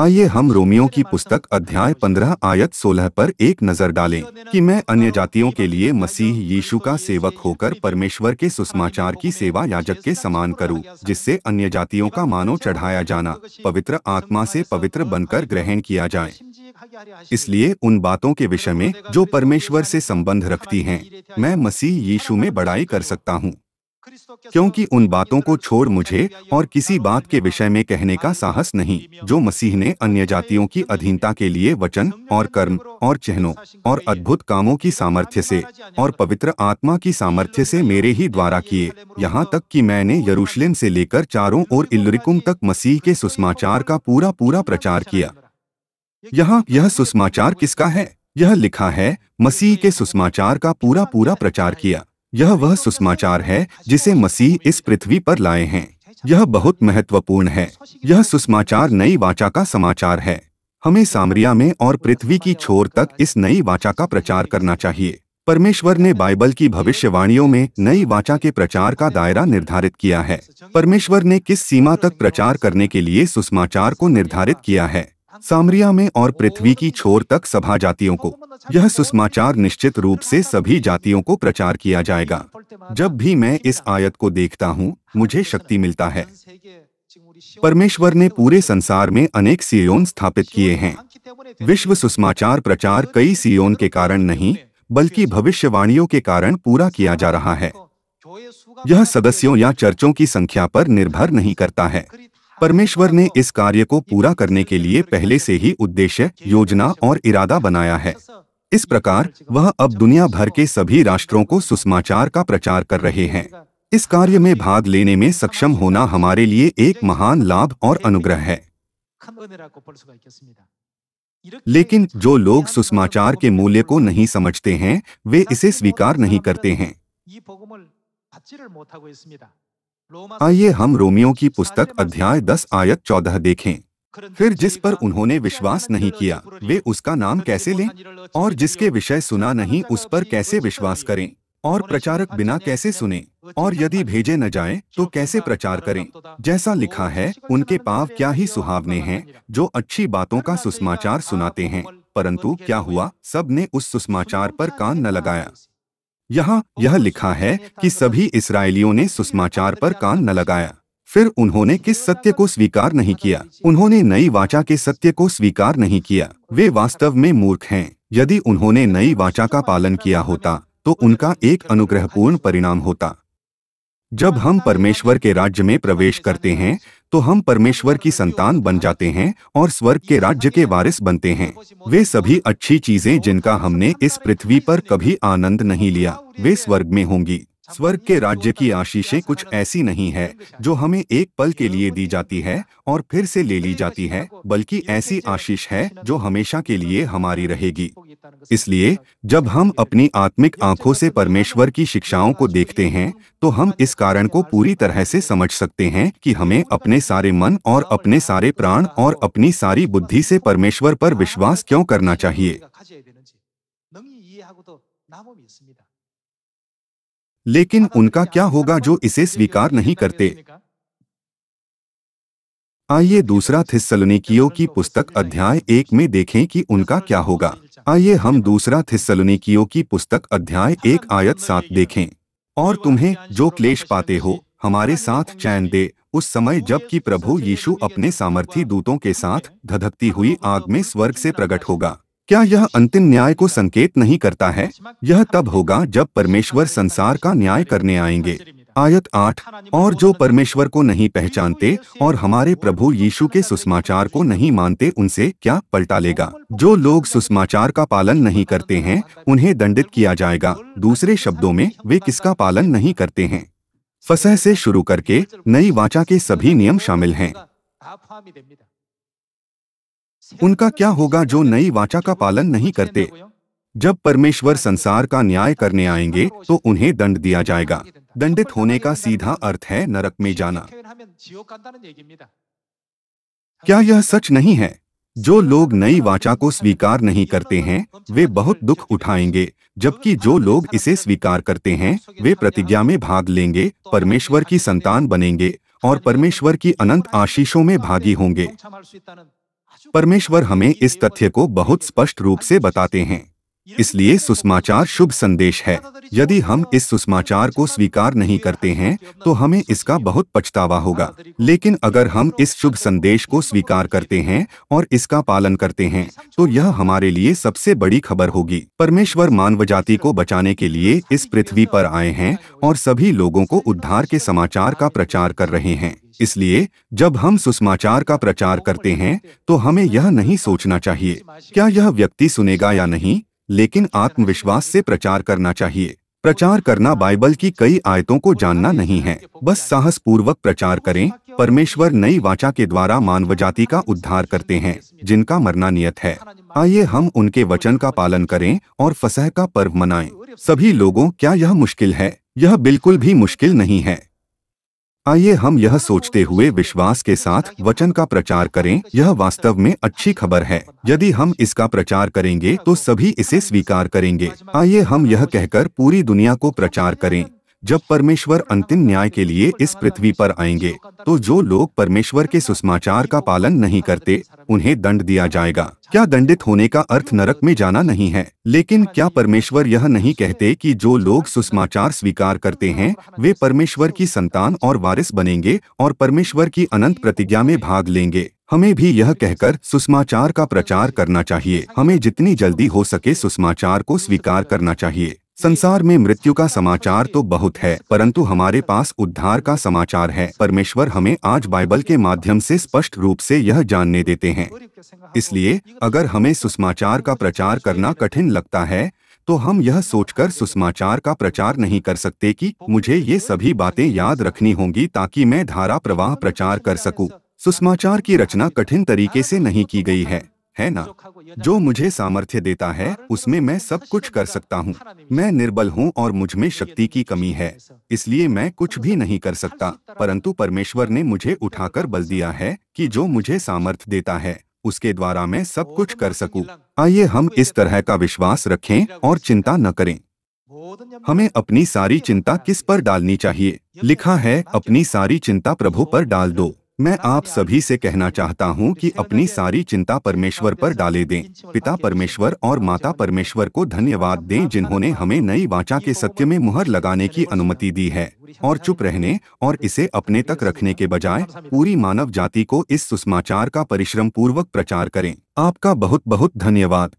आइए हम रोमियो की पुस्तक अध्याय 15 आयत 16 पर एक नजर डालें कि मैं अन्य जातियों के लिए मसीह यीशु का सेवक होकर परमेश्वर के सुसमाचार की सेवा याजक के समान करूं, जिससे अन्य जातियों का मानो चढ़ाया जाना पवित्र आत्मा से पवित्र बनकर ग्रहण किया जाए। इसलिए उन बातों के विषय में जो परमेश्वर से संबंध रखती हैं, मैं मसीह यीशु में बड़ाई कर सकता हूँ, क्योंकि उन बातों को छोड़ मुझे और किसी बात के विषय में कहने का साहस नहीं, जो मसीह ने अन्य जातियों की अधीनता के लिए वचन और कर्म और चिन्हों और अद्भुत कामों की सामर्थ्य से और पवित्र आत्मा की सामर्थ्य से मेरे ही द्वारा किए, यहाँ तक कि मैंने यरूशलेम से लेकर चारों ओर इल्लुरिकुम तक मसीह के सुसमाचार का पूरा पूरा प्रचार किया। यहाँ यह सुसमाचार किसका है? यह लिखा है, मसीह के सुसमाचार का पूरा पूरा प्रचार किया। यह वह सुसमाचार है जिसे मसीह इस पृथ्वी पर लाए हैं। यह बहुत महत्वपूर्ण है। यह सुसमाचार नई वाचा का समाचार है। हमें सामरिया में और पृथ्वी की छोर तक इस नई वाचा का प्रचार करना चाहिए। परमेश्वर ने बाइबल की भविष्यवाणियों में नई वाचा के प्रचार का दायरा निर्धारित किया है। परमेश्वर ने किस सीमा तक प्रचार करने के लिए सुसमाचार को निर्धारित किया है? सामरिया में और पृथ्वी की छोर तक सभा जातियों को। यह सुसमाचार निश्चित रूप से सभी जातियों को प्रचार किया जाएगा। जब भी मैं इस आयत को देखता हूँ, मुझे शक्ति मिलता है। परमेश्वर ने पूरे संसार में अनेक सियोन स्थापित किए हैं। विश्व सुसमाचार प्रचार कई सियोन के कारण नहीं, बल्कि भविष्यवाणियों के कारण पूरा किया जा रहा है। यह सदस्यों या चर्चों की संख्या पर निर्भर नहीं करता है। परमेश्वर ने इस कार्य को पूरा करने के लिए पहले से ही उद्देश्य, योजना और इरादा बनाया है। इस प्रकार वह अब दुनिया भर के सभी राष्ट्रों को सुसमाचार का प्रचार कर रहे हैं। इस कार्य में भाग लेने में सक्षम होना हमारे लिए एक महान लाभ और अनुग्रह है। लेकिन जो लोग सुसमाचार के मूल्य को नहीं समझते हैं, वे इसे स्वीकार नहीं करते हैं। आइए हम रोमियो की पुस्तक अध्याय 10 आयत 14 देखें। फिर जिस पर उन्होंने विश्वास नहीं किया, वे उसका नाम कैसे लें? और जिसके विषय सुना नहीं, उस पर कैसे विश्वास करें? और प्रचारक बिना कैसे सुने? और यदि भेजे न जाए तो कैसे प्रचार करें? जैसा लिखा है, उनके पाँव क्या ही सुहावने हैं, जो अच्छी बातों का सुसमाचार सुनाते हैं। परंतु क्या हुआ? सब ने उस सुसमाचार पर कान न लगाया। यहाँ यह लिखा है कि सभी इस्राएलियों ने सुसमाचार पर कान न लगाया। फिर उन्होंने किस सत्य को स्वीकार नहीं किया? उन्होंने नई वाचा के सत्य को स्वीकार नहीं किया। वे वास्तव में मूर्ख हैं। यदि उन्होंने नई वाचा का पालन किया होता तो उनका एक अनुग्रहपूर्ण परिणाम होता। जब हम परमेश्वर के राज्य में प्रवेश करते हैं तो हम परमेश्वर की संतान बन जाते हैं और स्वर्ग के राज्य के वारिस बनते हैं। वे सभी अच्छी चीजें जिनका हमने इस पृथ्वी पर कभी आनंद नहीं लिया, वे स्वर्ग में होंगी। स्वर्ग के राज्य की आशीषें कुछ ऐसी नहीं है जो हमें एक पल के लिए दी जाती है और फिर से ले ली जाती है, बल्कि ऐसी आशीष है जो हमेशा के लिए हमारी रहेगी। इसलिए जब हम अपनी आत्मिक आंखों से परमेश्वर की शिक्षाओं को देखते हैं तो हम इस कारण को पूरी तरह से समझ सकते हैं कि हमें अपने सारे मन और अपने सारे प्राण और अपनी सारी बुद्धि से परमेश्वर पर विश्वास क्यों करना चाहिए। लेकिन उनका क्या होगा जो इसे स्वीकार नहीं करते? आइए दूसरा थिस्सलुनीकियों की पुस्तक अध्याय 1 में देखें कि उनका क्या होगा। आइए हम दूसरा थिस्सलुनीकियों की पुस्तक अध्याय 1 आयत 7 देखें। और तुम्हें जो क्लेश पाते हो, हमारे साथ चैन दे उस समय जबकि प्रभु यीशु अपने सामर्थी दूतों के साथ धधकती हुई आग में स्वर्ग से प्रकट होगा। क्या यह अंतिम न्याय को संकेत नहीं करता है? यह तब होगा जब परमेश्वर संसार का न्याय करने आएंगे। आयत 8, और जो परमेश्वर को नहीं पहचानते और हमारे प्रभु यीशु के सुसमाचार को नहीं मानते, उनसे क्या पलटा लेगा? जो लोग सुसमाचार का पालन नहीं करते हैं, उन्हें दंडित किया जाएगा। दूसरे शब्दों में, वे किसका पालन नहीं करते हैं? फसह से शुरू करके नई वाचा के सभी नियम शामिल हैं। उनका क्या होगा जो नई वाचा का पालन नहीं करते? जब परमेश्वर संसार का न्याय करने आएंगे तो उन्हें दंड दिया जाएगा। दंडित होने का सीधा अर्थ है नरक में जाना। क्या यह सच नहीं है? जो लोग नई वाचा को स्वीकार नहीं करते हैं, वे बहुत दुख उठाएंगे, जबकि जो लोग इसे स्वीकार करते हैं, वे प्रतिज्ञा में भाग लेंगे, परमेश्वर की संतान बनेंगे और परमेश्वर की अनंत आशीषों में भागी होंगे। परमेश्वर हमें इस तथ्य को बहुत स्पष्ट रूप से बताते हैं। इसलिए सुसमाचार शुभ संदेश है। यदि हम इस सुसमाचार को स्वीकार नहीं करते हैं तो हमें इसका बहुत पछतावा होगा। लेकिन अगर हम इस शुभ संदेश को स्वीकार करते हैं और इसका पालन करते हैं तो यह हमारे लिए सबसे बड़ी खबर होगी। परमेश्वर मानवजाति को बचाने के लिए इस पृथ्वी पर आए हैं और सभी लोगों को उद्धार के समाचार का प्रचार कर रहे हैं। इसलिए जब हम सुसमाचार का प्रचार करते हैं तो हमें यह नहीं सोचना चाहिए क्या यह व्यक्ति सुनेगा या नहीं, लेकिन आत्मविश्वास से प्रचार करना चाहिए। प्रचार करना बाइबल की कई आयतों को जानना नहीं है, बस साहसपूर्वक प्रचार करें। परमेश्वर नई वाचा के द्वारा मानवजाति का उद्धार करते हैं जिनका मरना नियत है। आइए हम उनके वचन का पालन करें और फसह का पर्व मनाएं। सभी लोगों, क्या यह मुश्किल है? यह बिल्कुल भी मुश्किल नहीं है। आइए हम यह सोचते हुए विश्वास के साथ वचन का प्रचार करें। यह वास्तव में अच्छी खबर है। यदि हम इसका प्रचार करेंगे तो सभी इसे स्वीकार करेंगे। आइए हम यह कहकर पूरी दुनिया को प्रचार करें, जब परमेश्वर अंतिम न्याय के लिए इस पृथ्वी पर आएंगे तो जो लोग परमेश्वर के सुसमाचार का पालन नहीं करते उन्हें दंड दिया जाएगा। क्या दंडित होने का अर्थ नरक में जाना नहीं है? लेकिन क्या परमेश्वर यह नहीं कहते कि जो लोग सुसमाचार स्वीकार करते हैं वे परमेश्वर की संतान और वारिस बनेंगे और परमेश्वर की अनंत प्रतिज्ञा में भाग लेंगे? हमें भी यह कहकर सुसमाचार का प्रचार करना चाहिए। हमें जितनी जल्दी हो सके सुसमाचार को स्वीकार करना चाहिए। संसार में मृत्यु का समाचार तो बहुत है, परंतु हमारे पास उद्धार का समाचार है। परमेश्वर हमें आज बाइबल के माध्यम से स्पष्ट रूप से यह जानने देते हैं। इसलिए अगर हमें सुसमाचार का प्रचार करना कठिन लगता है तो हम यह सोचकर सुसमाचार का प्रचार नहीं कर सकते कि मुझे ये सभी बातें याद रखनी होंगी ताकि मैं धारा प्रवाह प्रचार कर सकूं। सुसमाचार की रचना कठिन तरीके से नहीं की गई है ना? जो मुझे सामर्थ्य देता है उसमें मैं सब कुछ कर सकता हूँ। मैं निर्बल हूँ और मुझ में शक्ति की कमी है, इसलिए मैं कुछ भी नहीं कर सकता। परंतु परमेश्वर ने मुझे उठाकर बल दिया है कि जो मुझे सामर्थ्य देता है उसके द्वारा मैं सब कुछ कर सकूं। आइए हम इस तरह का विश्वास रखें और चिंता न करें। हमें अपनी सारी चिंता किस पर डालनी चाहिए? लिखा है, अपनी सारी चिंता प्रभु पर डाल दो। मैं आप सभी से कहना चाहता हूं कि अपनी सारी चिंता परमेश्वर पर डाले दें। पिता परमेश्वर और माता परमेश्वर को धन्यवाद दें जिन्होंने हमें नई वाचा के सत्य में मुहर लगाने की अनुमति दी है और चुप रहने और इसे अपने तक रखने के बजाय पूरी मानव जाति को इस सुसमाचार का परिश्रम पूर्वक प्रचार करें। आपका बहुत बहुत धन्यवाद।